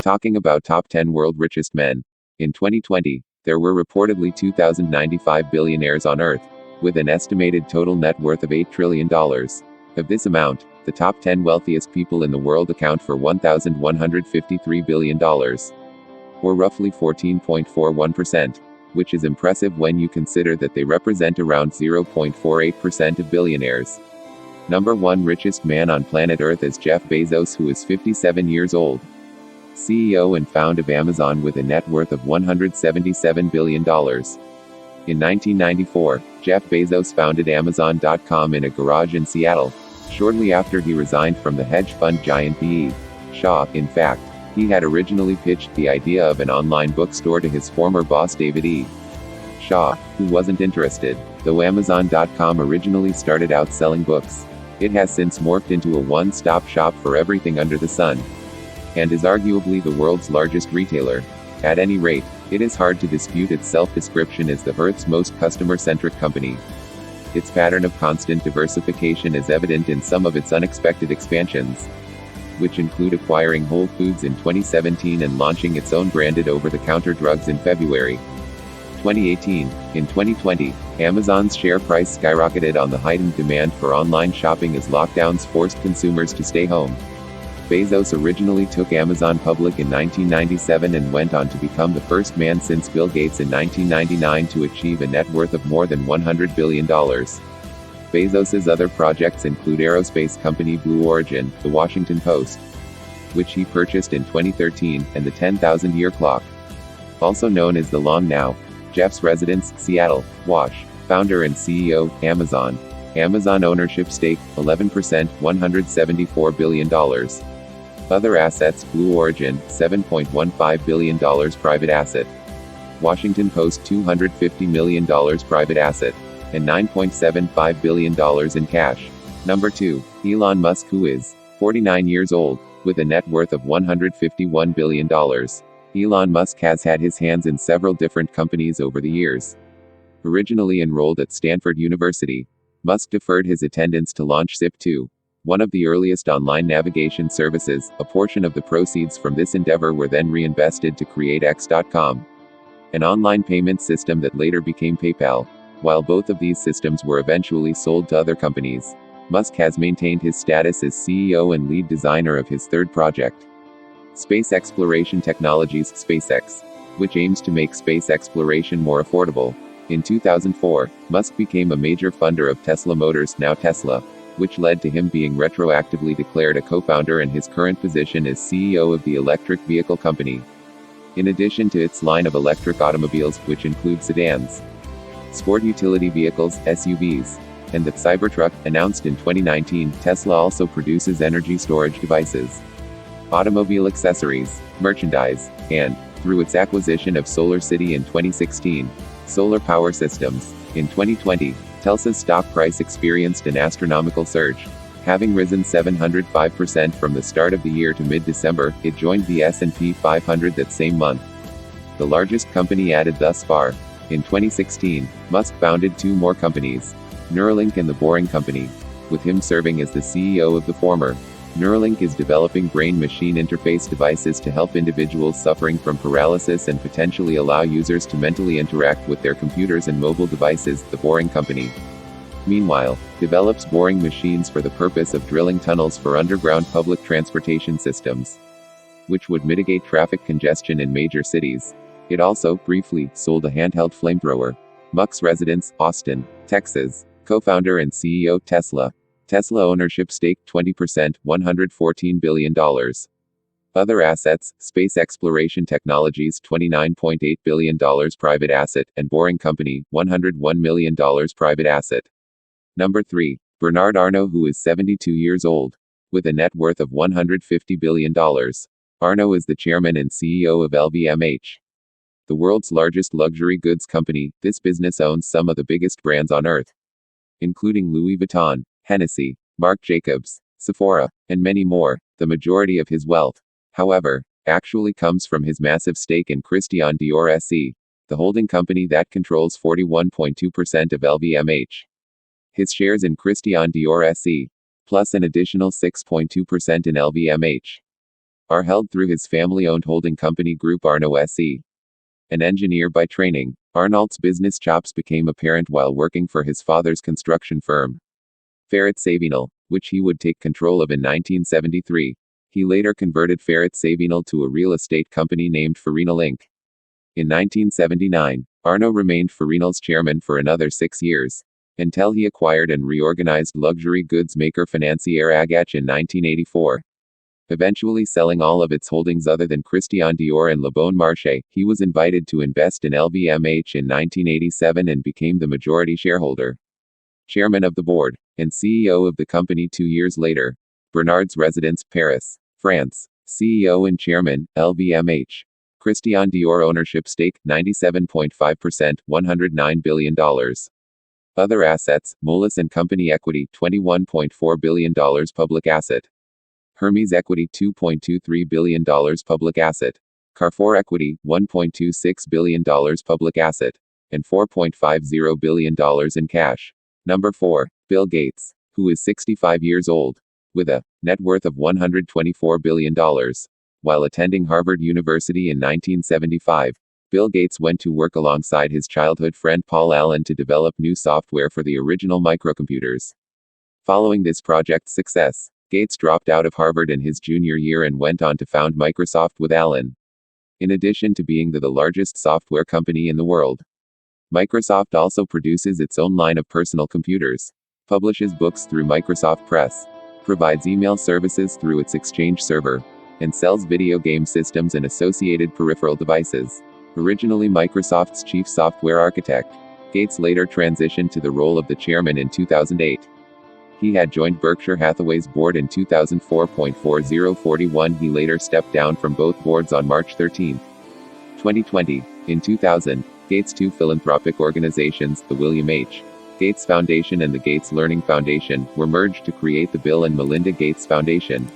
Talking about top 10 world richest men. In 2020, there were reportedly 2,095 billionaires on Earth, with an estimated total net worth of $8 trillion. Of this amount, the top 10 wealthiest people in the world account for $1,153 billion, or roughly 14.41%, which is impressive when you consider that they represent around 0.48% of billionaires. Number 1 richest man on planet Earth is Jeff Bezos, who is 57 years old. CEO and founder of Amazon with a net worth of $177 billion. In 1994, Jeff Bezos founded Amazon.com in a garage in Seattle, shortly after he resigned from the hedge fund giant B.E. Shaw. In fact, he had originally pitched the idea of an online bookstore to his former boss David E. Shaw, who wasn't interested, though Amazon.com originally started out selling books. It has since morphed into a one-stop shop for everything under the sun, and is arguably the world's largest retailer. At any rate, it is hard to dispute its self-description as the Earth's most customer-centric company. Its pattern of constant diversification is evident in some of its unexpected expansions, which include acquiring Whole Foods in 2017 and launching its own branded over-the-counter drugs in February 2018. In 2020, Amazon's share price skyrocketed on the heightened demand for online shopping as lockdowns forced consumers to stay home. Bezos originally took Amazon public in 1997 and went on to become the first man since Bill Gates in 1999 to achieve a net worth of more than $100 billion. Bezos's other projects include aerospace company Blue Origin, The Washington Post, which he purchased in 2013, and the 10,000-year clock, also known as the Long Now. Jeff's residence, Seattle, Wash. Founder and CEO, Amazon. Amazon ownership stake, 11%, $174 billion. Other assets, Blue Origin, $7.15 billion private asset. Washington Post, $250 million private asset, and $9.75 billion in cash. Number 2, Elon Musk, who is 49 years old, with a net worth of $151 billion. Elon Musk has had his hands in several different companies over the years. Originally enrolled at Stanford University, Musk deferred his attendance to launch Zip2, one of the earliest online navigation services. A portion of the proceeds from this endeavor were then reinvested to create X.com, an online payment system that later became PayPal. While both of these systems were eventually sold to other companies, Musk has maintained his status as CEO and lead designer of his third project, Space Exploration Technologies (SpaceX), which aims to make space exploration more affordable. In 2004, Musk became a major funder of Tesla Motors, now Tesla, which led to him being retroactively declared a co-founder and his current position as CEO of the electric vehicle company. In addition to its line of electric automobiles, which include sedans, sport utility vehicles, SUVs, and the Cybertruck, announced in 2019, Tesla also produces energy storage devices, automobile accessories, merchandise, and, through its acquisition of SolarCity in 2016, solar power systems. In 2020, Tesla's stock price experienced an astronomical surge. Having risen 705% from the start of the year to mid-December, it joined the S&P 500 that same month, the largest company added thus far. In 2016, Musk founded two more companies, Neuralink and The Boring Company, with him serving as the CEO of the former. Neuralink is developing brain-machine interface devices to help individuals suffering from paralysis and potentially allow users to mentally interact with their computers and mobile devices. The Boring Company, meanwhile, develops boring machines for the purpose of drilling tunnels for underground public transportation systems, which would mitigate traffic congestion in major cities. It also, briefly, sold a handheld flamethrower. Musk's residence, Austin, Texas. Co-founder and CEO, Tesla. Tesla ownership stake, 20%, $114 billion. Other assets, Space Exploration Technologies, $29.8 billion private asset, and Boring Company, $101 million private asset. Number 3, Bernard Arnault, who is 72 years old, with a net worth of $150 billion. Arnault is the chairman and CEO of LVMH, the world's largest luxury goods company. This business owns some of the biggest brands on earth, including Louis Vuitton, Hennessy, Marc Jacobs, Sephora, and many more. The majority of his wealth, however, actually comes from his massive stake in Christian Dior SE, the holding company that controls 41.2% of LVMH. his shares in Christian Dior SE, plus an additional 6.2% in LVMH, are held through his family-owned holding company Group Arnault SE. An engineer by training, Arnault's business chops became apparent while working for his father's construction firm, Ferret Savinel, which he would take control of in 1973. He later converted Ferret Savinel to a real estate company named Farinel Inc. In 1979, Arnault remained Farinel's chairman for another 6 years, until he acquired and reorganized luxury goods maker Financière Agache in 1984. Eventually selling all of its holdings other than Christian Dior and Le Bon Marché, he was invited to invest in LVMH in 1987 and became the majority shareholder, chairman of the board, and CEO of the company 2 years later. Bernard's residence, Paris, France. CEO and chairman, LVMH. Christian Dior ownership stake, 97.5%, $109 billion. Other assets, Moelis & Company equity, $21.4 billion public asset. Hermes equity, $2.23 billion public asset. Carrefour equity, $1.26 billion public asset. And $4.50 billion in cash. Number 4. Bill Gates, who is 65 years old, with a net worth of $124 billion. While attending Harvard University in 1975, Bill Gates went to work alongside his childhood friend Paul Allen to develop new software for the original microcomputers. Following this project's success, Gates dropped out of Harvard in his junior year and went on to found Microsoft with Allen. In addition to being the largest software company in the world, Microsoft also produces its own line of personal computers, publishes books through Microsoft Press, provides email services through its Exchange server, and sells video game systems and associated peripheral devices. Originally Microsoft's chief software architect, Gates later transitioned to the role of the chairman in 2008. He had joined Berkshire Hathaway's board in 2004. He later stepped down from both boards on March 13, 2020. In 2000, Gates' two philanthropic organizations, the William H. Gates Foundation and the Gates Learning Foundation, were merged to create the Bill and Melinda Gates Foundation,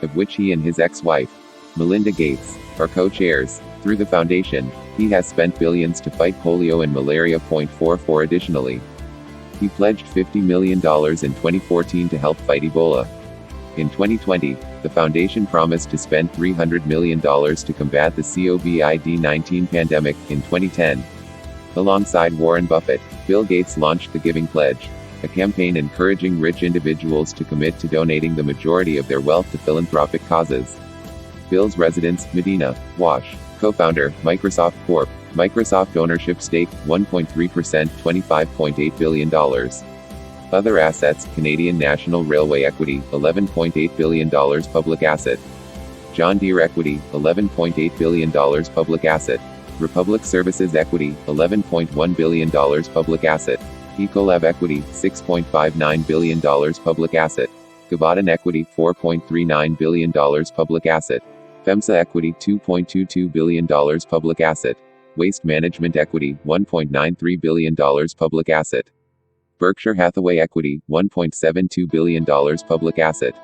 of which he and his ex-wife, Melinda Gates, are co-chairs. Through the foundation, he has spent billions to fight polio and malaria. 44 Additionally, he pledged $50 million in 2014 to help fight Ebola. In 2020, the foundation promised to spend $300 million to combat the COVID-19 pandemic. In 2010, alongside Warren Buffett, Bill Gates launched the Giving Pledge, a campaign encouraging rich individuals to commit to donating the majority of their wealth to philanthropic causes. Bill's residence, Medina, Wash. Co-founder, Microsoft Corp. Microsoft ownership stake, 1.3%, $25.8 billion. Other assets, Canadian National Railway equity, $11.8 billion public asset. John Deere equity, $11.8 billion public asset. Republic Services equity, $11.1 billion public asset. Ecolab equity, $6.59 billion public asset. Givaudan equity, $4.39 billion public asset. FEMSA equity, $2.22 billion public asset. Waste Management equity, $1.93 billion public asset. Berkshire Hathaway equity, $1.72 billion public asset.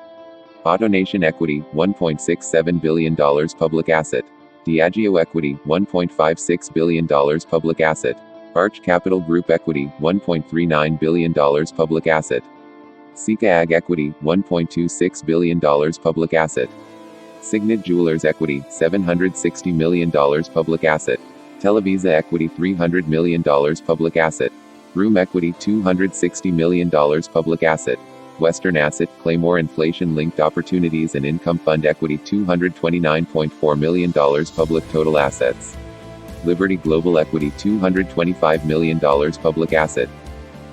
AutoNation equity, $1.67 billion public asset. Diageo equity, $1.56 billion public asset. Arch Capital Group equity, $1.39 billion public asset. Sika Ag equity, $1.26 billion public asset. Signet Jewelers equity, $760 million public asset. Televisa equity, $300 million public asset. Room equity, $260 million public asset. Western Asset, Claymore Inflation-Linked Opportunities and Income Fund equity, $229.4 million public total assets. Liberty Global equity, $225 million public asset.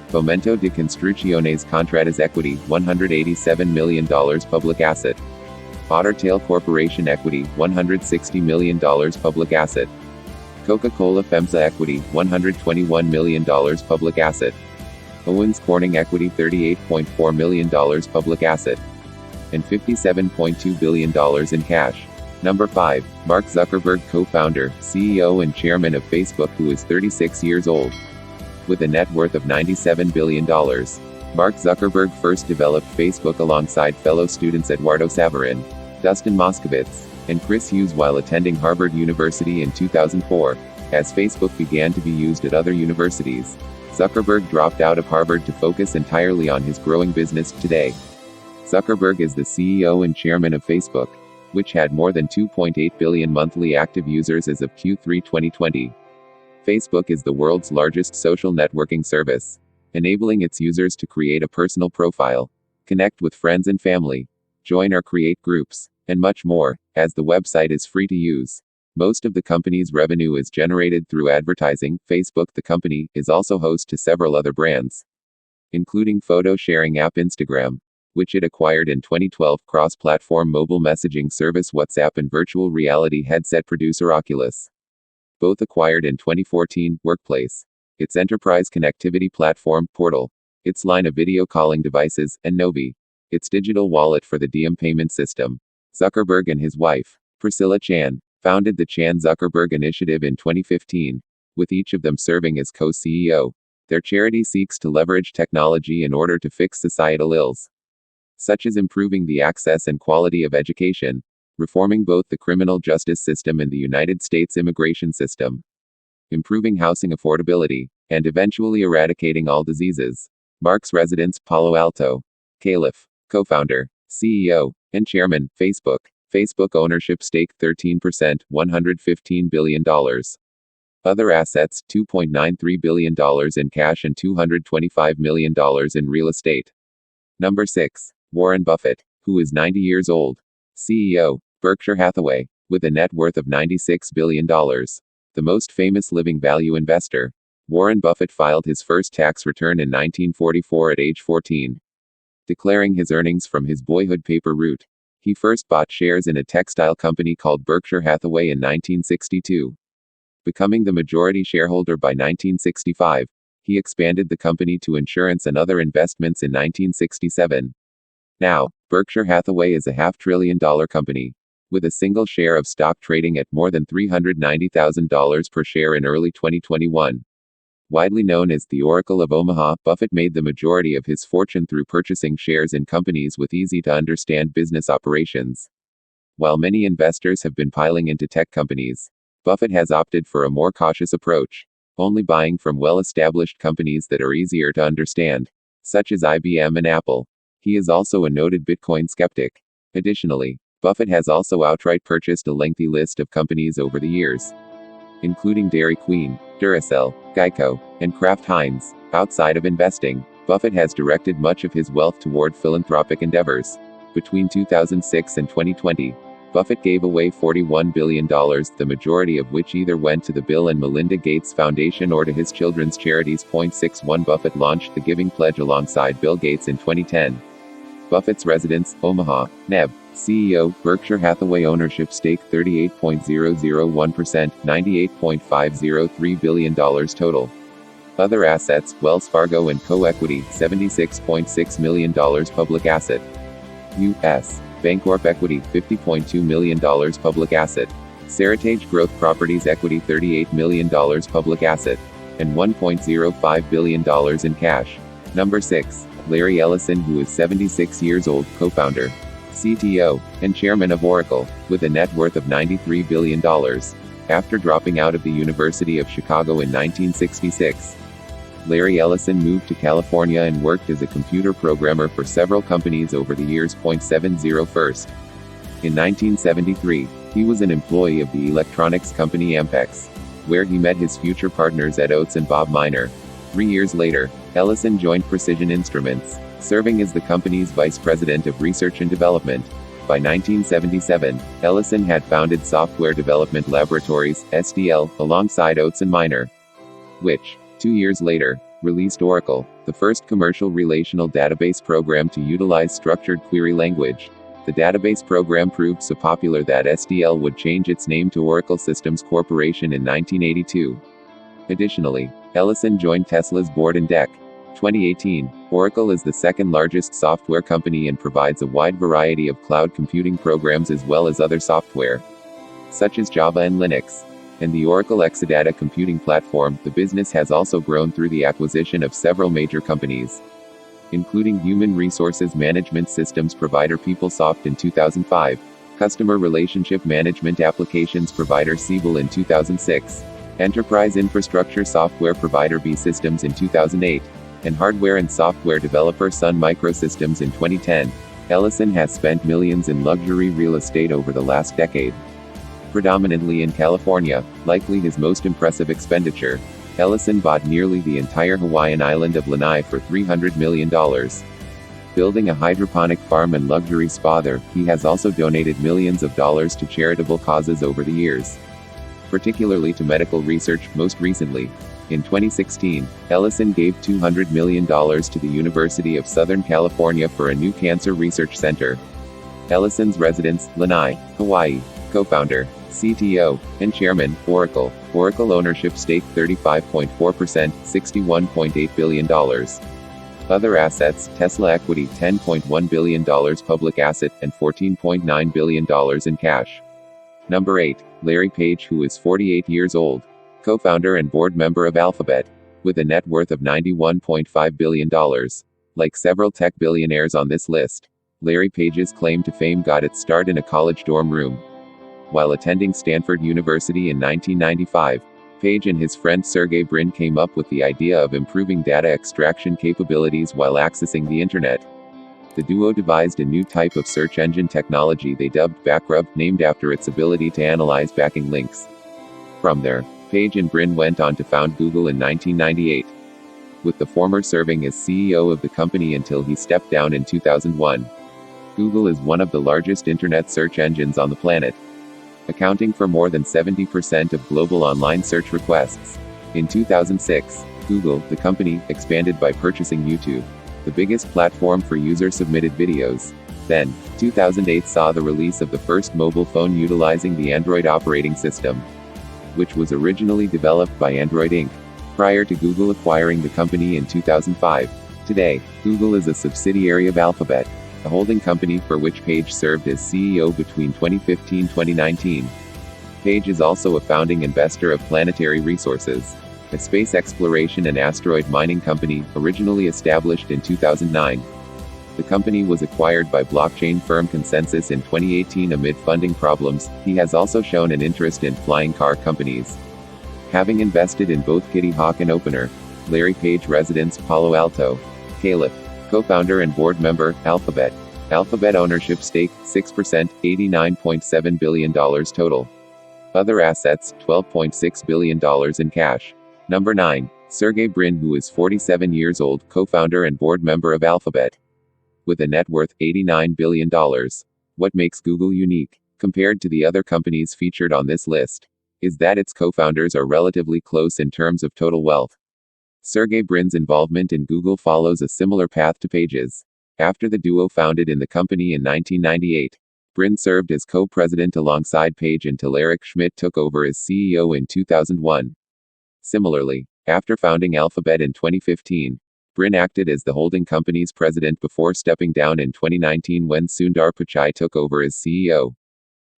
Fomento de Construcciones Contratas equity, $187 million public asset. Otter Tail Corporation equity, $160 million public asset. Coca-Cola FEMSA equity, $121 million public asset. Owens Corning equity, $38.4 million public asset. And $57.2 billion in cash. Number 5. Mark Zuckerberg, co-founder, CEO and chairman of Facebook, who is 36 years old. With a net worth of $97 billion. Mark Zuckerberg first developed Facebook alongside fellow students Eduardo Saverin, Dustin Moskovitz, and Chris Hughes while attending Harvard University in 2004, as Facebook began to be used at other universities. Zuckerberg dropped out of Harvard to focus entirely on his growing business. Today, Zuckerberg is the CEO and chairman of Facebook, which had more than 2.8 billion monthly active users as of Q3 2020. Facebook is the world's largest social networking service, enabling its users to create a personal profile, connect with friends and family, join or create groups, and much more, as the website is free to use. Most of the company's revenue is generated through advertising. Facebook, the company, is also host to several other brands, including photo sharing app Instagram, which it acquired in 2012, cross-platform mobile messaging service WhatsApp, and virtual reality headset producer Oculus, both acquired in 2014, Workplace, its enterprise connectivity platform, Portal, its line of video calling devices, and Novi, its digital wallet for the Diem payment system. Zuckerberg and his wife, Priscilla Chan, founded the Chan-Zuckerberg Initiative in 2015, with each of them serving as co-CEO. Their charity seeks to leverage technology in order to fix societal ills, such as improving the access and quality of education, reforming both the criminal justice system and the United States immigration system, improving housing affordability, and eventually eradicating all diseases. Mark's residence, Palo Alto. Caliph, co-founder, CEO, and chairman, Facebook. Facebook ownership stake 13%, $115 billion. Other assets, $2.93 billion in cash and $225 million in real estate. Number 6. Warren Buffett, who is 90 years old. CEO, Berkshire Hathaway, with a net worth of $96 billion. The most famous living value investor. Warren Buffett filed his first tax return in 1944 at age 14. Declaring his earnings from his boyhood paper route, he first bought shares in a textile company called Berkshire Hathaway in 1962. Becoming the majority shareholder by 1965, he expanded the company to insurance and other investments in 1967. Now, Berkshire Hathaway is a $500 billion company, with a single share of stock trading at more than $390,000 per share in early 2021. Widely known as the Oracle of Omaha, Buffett made the majority of his fortune through purchasing shares in companies with easy-to-understand business operations. While many investors have been piling into tech companies, Buffett has opted for a more cautious approach, only buying from well-established companies that are easier to understand, such as IBM and Apple. He is also a noted Bitcoin skeptic. Additionally, Buffett has also outright purchased a lengthy list of companies over the years, including Dairy Queen, Duracell, Geico, and Kraft Heinz. Outside of investing, Buffett has directed much of his wealth toward philanthropic endeavors. Between 2006 and 2020, Buffett gave away $41 billion, the majority of which either went to the Bill and Melinda Gates Foundation or to his children's charities. 61 Buffett launched the Giving Pledge alongside Bill Gates in 2010. Buffett's residence, Omaha. Neb, CEO, Berkshire Hathaway ownership stake 38.001%, $98.503 billion total. Other assets, Wells Fargo and Co-Equity, $76.6 million public asset. U.S. Bancorp Equity, $50.2 million public asset. Seritage Growth Properties Equity, $38 million public asset. And $1.05 billion in cash. Number 6. Larry Ellison, who is 76 years old, co-founder, CTO, and chairman of Oracle, with a net worth of $93 billion. After dropping out of the University of Chicago in 1966, Larry Ellison moved to California and worked as a computer programmer for several companies over the years. 70 First. In 1973, he was an employee of the electronics company Ampex, where he met his future partners Ed Oates and Bob Miner. 3 years later, Ellison joined Precision Instruments, serving as the company's vice president of research and development. By 1977, Ellison had founded Software Development Laboratories, SDL, alongside Oates and Miner, which, 2 years later, released Oracle, the first commercial relational database program to utilize structured query language. The database program proved so popular that SDL would change its name to Oracle Systems Corporation in 1982. Additionally, Ellison joined Tesla's board in 2018. Oracle is the second largest software company and provides a wide variety of cloud computing programs as well as other software, such as Java and Linux, and the Oracle Exadata computing platform. The business has also grown through the acquisition of several major companies, including human resources management systems provider PeopleSoft in 2005, customer relationship management applications provider Siebel in 2006, enterprise infrastructure software provider B Systems in 2008, and hardware and software developer Sun Microsystems in 2010. Ellison has spent millions in luxury real estate over the last decade. Predominantly in California, likely his most impressive expenditure, Ellison bought nearly the entire Hawaiian island of Lanai for $300 million. Building a hydroponic farm and luxury spa there, he has also donated millions of dollars to charitable causes over the years, particularly to medical research. Most recently, in 2016, Ellison gave $200 million to the University of Southern California for a new cancer research center. Ellison's residence, Lanai, Hawaii. Co-founder, CTO, and chairman, Oracle. Oracle ownership stake 35.4%, $61.8 billion. Other assets, Tesla equity $10.1 billion public asset, and $14.9 billion in cash. Number 8. Larry Page, who is 48 years old. Co-founder and board member of Alphabet. With a net worth of $91.5 billion. Like several tech billionaires on this list, Larry Page's claim to fame got its start in a college dorm room. While attending Stanford University in 1995, Page and his friend Sergey Brin came up with the idea of improving data extraction capabilities while accessing the internet. The duo devised a new type of search engine technology they dubbed Backrub, named after its ability to analyze backing links. From there, Page and Brin went on to found Google in 1998, with the former serving as CEO of the company until he stepped down in 2001. Google is one of the largest internet search engines on the planet, accounting for more than 70% of global online search requests. In 2006, Google, the company, expanded by purchasing YouTube, the biggest platform for user-submitted videos. Then, 2008 saw the release of the first mobile phone utilizing the Android operating system, which was originally developed by Android Inc., prior to Google acquiring the company in 2005. Today, Google is a subsidiary of Alphabet, a holding company for which Page served as CEO between 2015-2019. Page is also a founding investor of Planetary Resources, a space exploration and asteroid mining company, originally established in 2009. The company was acquired by blockchain firm Consensus in 2018 amid funding problems. He has also shown an interest in flying car companies, having invested in both Kitty Hawk and Opener. Larry Page residence, Palo Alto. Caliph. Co-founder and board member, Alphabet. Alphabet ownership stake, 6%, $89.7 billion total. Other assets, $12.6 billion in cash. Number 9. Sergey Brin, who is 47 years old, co-founder and board member of Alphabet. With a net worth, $89 billion. What makes Google unique, compared to the other companies featured on this list, is that its co-founders are relatively close in terms of total wealth. Sergey Brin's involvement in Google follows a similar path to Page's. After the duo founded in the company in 1998, Brin served as co-president alongside Page until Eric Schmidt took over as CEO in 2001. Similarly, after founding Alphabet in 2015, Brin acted as the holding company's president before stepping down in 2019 when Sundar Pichai took over as CEO.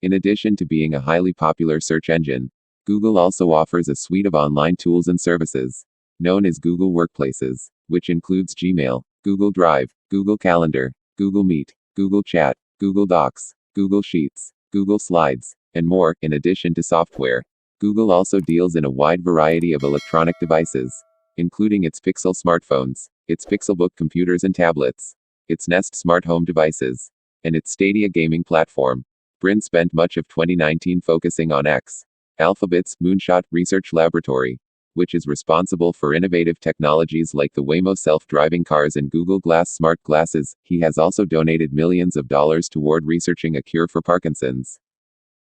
In addition to being a highly popular search engine, Google also offers a suite of online tools and services, known as Google Workplaces, which includes Gmail, Google Drive, Google Calendar, Google Meet, Google Chat, Google Docs, Google Sheets, Google Slides, and more. In addition to software, Google also deals in a wide variety of electronic devices, including its Pixel smartphones, its Pixelbook computers and tablets, its Nest smart home devices, and its Stadia gaming platform. Brin spent much of 2019 focusing on X, Alphabet's Moonshot Research Laboratory, which is responsible for innovative technologies like the Waymo self-driving cars and Google Glass smart glasses. He has also donated millions of dollars toward researching a cure for Parkinson's,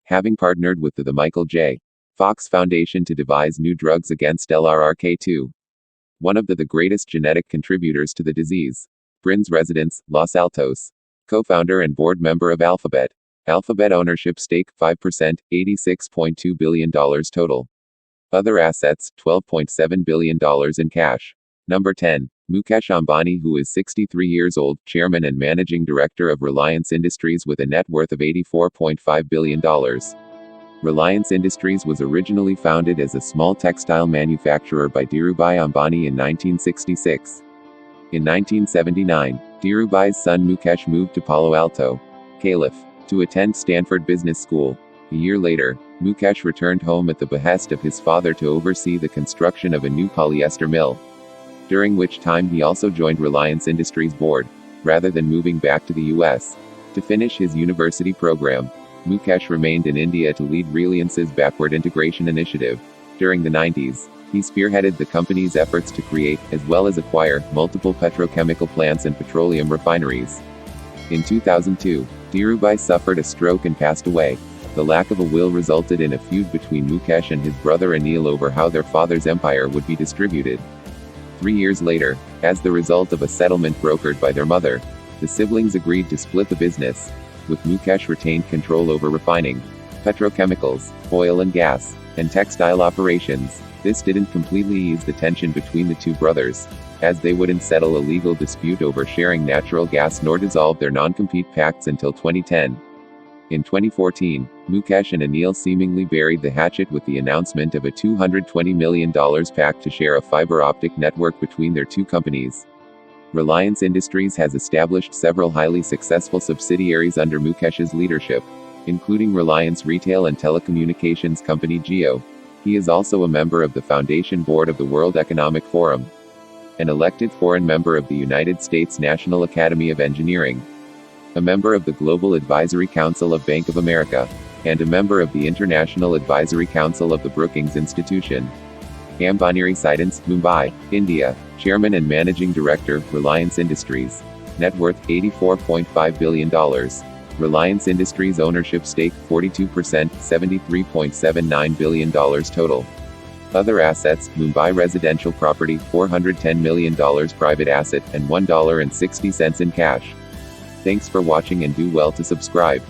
having partnered with the Michael J. Fox Foundation to devise new drugs against LRRK2, one of the greatest genetic contributors to the disease. Brin's residence, Los Altos. Co-founder and board member of Alphabet. Alphabet ownership stake, 5%, $86.2 billion total. Other assets, $12.7 billion in cash. Number 10. Mukesh Ambani, who is 63 years old, chairman and managing director of Reliance Industries with a net worth of $84.5 billion. Reliance Industries was originally founded as a small textile manufacturer by Dhirubhai Ambani in 1966. In 1979, Dhirubhai's son Mukesh moved to Palo Alto, Caliph, to attend Stanford Business School. A year later, Mukesh returned home at the behest of his father to oversee the construction of a new polyester mill, during which time he also joined Reliance Industries board, rather than moving back to the US to finish his university program. Mukesh remained in India to lead Reliance's backward integration initiative. During the 90s, he spearheaded the company's efforts to create, as well as acquire, multiple petrochemical plants and petroleum refineries. In 2002, Dhirubhai suffered a stroke and passed away. The lack of a will resulted in a feud between Mukesh and his brother Anil over how their father's empire would be distributed. 3 years later, as the result of a settlement brokered by their mother, the siblings agreed to split the business, with Mukesh retained control over refining, petrochemicals, oil and gas, and textile operations. This didn't completely ease the tension between the two brothers, as they wouldn't settle a legal dispute over sharing natural gas nor dissolve their non-compete pacts until 2010. In 2014, Mukesh and Anil seemingly buried the hatchet with the announcement of a $220 million pact to share a fiber optic network between their two companies. Reliance Industries has established several highly successful subsidiaries under Mukesh's leadership, including Reliance Retail and telecommunications company Jio. He is also a member of the Foundation Board of the World Economic Forum, an elected foreign member of the United States National Academy of Engineering, a member of the Global Advisory Council of Bank of America, and a member of the International Advisory Council of the Brookings Institution. Ambani Residence, Mumbai, India. Chairman and Managing Director, Reliance Industries. Net worth, $84.5 billion. Reliance Industries ownership stake, 42%, $73.79 billion total. Other assets, Mumbai residential property, $410 million private asset, and $1.60 in cash. Thanks for watching and do well to subscribe.